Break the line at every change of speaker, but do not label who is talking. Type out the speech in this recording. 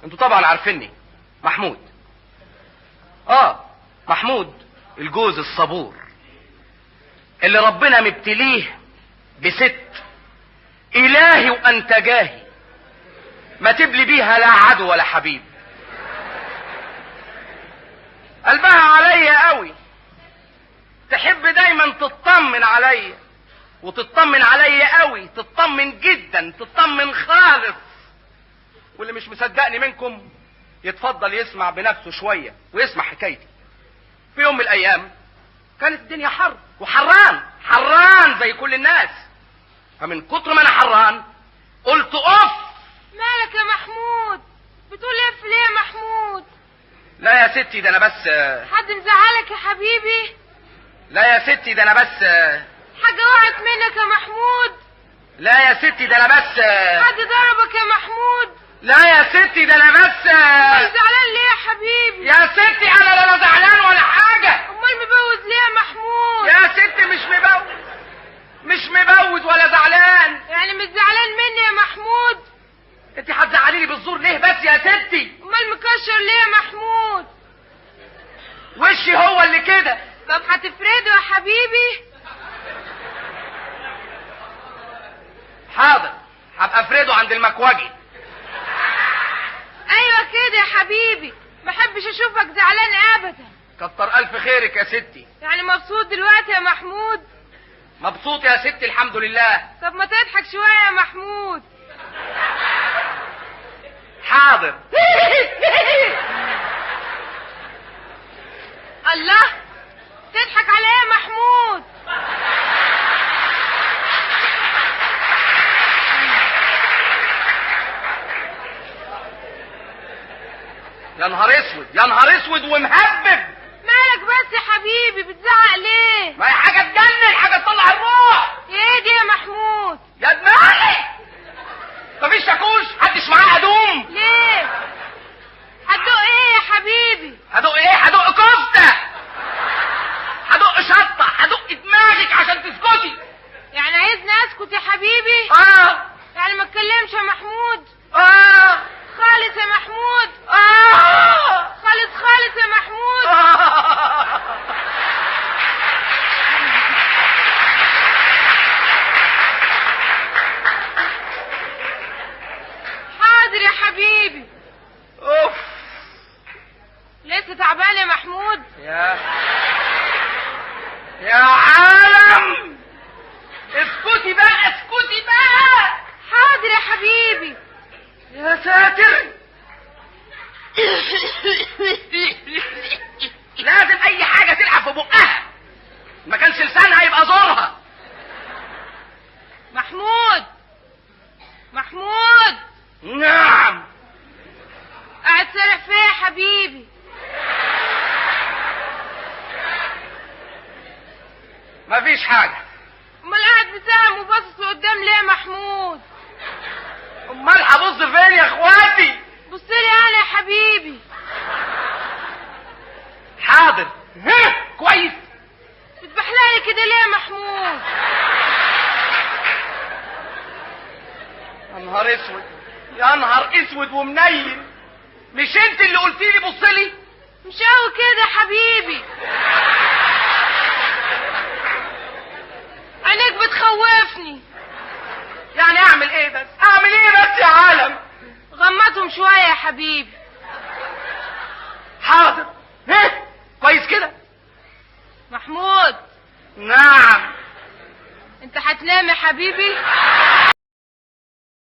انتوا طبعا عارفيني، محمود. محمود الجوز الصبور اللي ربنا مبتليه بست الهي وانت جاهي ما تبلي بيها لا عدو ولا حبيب. قلبها عليا قوي، تحب دايما تطمن عليا وتطمن عليا قوي، تطمن جدا، تطمن خالص. واللي مش مصدقني منكم يتفضل يسمع بنفسه شوية ويسمع حكايتي. في يوم من الايام كانت الدنيا حر حران زي كل الناس، فمن كتر ما انا حران قلت اوف.
مالك يا محمود؟ بتقول اف ليه يا محمود؟
لا يا ستي ده انا بس.
حد مزعلك يا حبيبي؟
لا يا ستي ده انا بس.
حاجة وقعت منك يا محمود؟
لا يا ستي ده انا بس.
حد ضربك يا محمود؟
لا يا ستي ده انا بس.
زعلان ليه يا حبيبي؟
يا ستي انا لا زعلان ولا حاجة.
امال مبوز ليه يا محمود؟
يا ستي مش مبوز ولا زعلان.
يعني مش زعلان مني يا محمود؟
انت هتزعليني بالزور ليه بس يا ستي؟
امال مكشر ليه يا محمود؟
وشي هو اللي كده.
طب هتفرده يا حبيبي؟
حاضر، هبقى افرده عند المكوجي.
ايوه كده يا حبيبي، ما احبش اشوفك زعلان ابدا.
كتر الف خيرك يا ستي.
يعني مبسوط دلوقتي يا محمود؟
مبسوط يا ستي الحمد لله.
طب ما تضحك شويه يا محمود.
حاضر.
الله، تضحك على ايه يا محمود؟
يا نهار اسود، يا نهار اسود ومهبب.
مالك بس يا حبيبي؟ بتزعق ليه؟
ما هي حاجه تجنن، حاجه تطلع الروح.
ايه دي يا محمود؟
يا دماغي مفيش شاكوش، محدش معاه هدوم.
ليه؟ هتدق ايه يا حبيبي؟
هدق ايه؟ هدق كفته، هدق شطه، هدق دماغك عشان تسكتي.
يعني عايزني اسكت يا حبيبي؟ يعني ما اتكلمش يا محمود؟ خالص يا محمود؟ خالص يا محمود؟ حاضر يا حبيبي.
اوف،
لسه تعبان يا محمود؟
يا عالم اسكتي بقى، اسكتي بقى.
حاضر يا حبيبي.
يا ساتر. لازم اي حاجة تلعب في بقها، ما كانش لسانها يبقى زورها.
محمود.
نعم.
قاعد سارح فيا يا حبيبي؟
مفيش حاجة.
امال قاعد بتاعم وباصص لقدام ليه يا محمود؟
امال هبص فين يا اخواتي؟
بصلي انا يا حبيبي.
حاضر. كويس.
بتبحلقلي كده ليه يا محمود؟
يا نهار اسود، يا نهار اسود ومنيل. مش انت اللي قلتيلي بصلي؟
مش قوي كده يا حبيبي، عينيك بتخوفني.
يعني اعمل ايه بس؟ اعمل ايه بس يا عالم؟
غمضهم شويه يا حبيبي.
حاضر. كويس كده.
محمود.
نعم.
انت هتنام يا حبيبي؟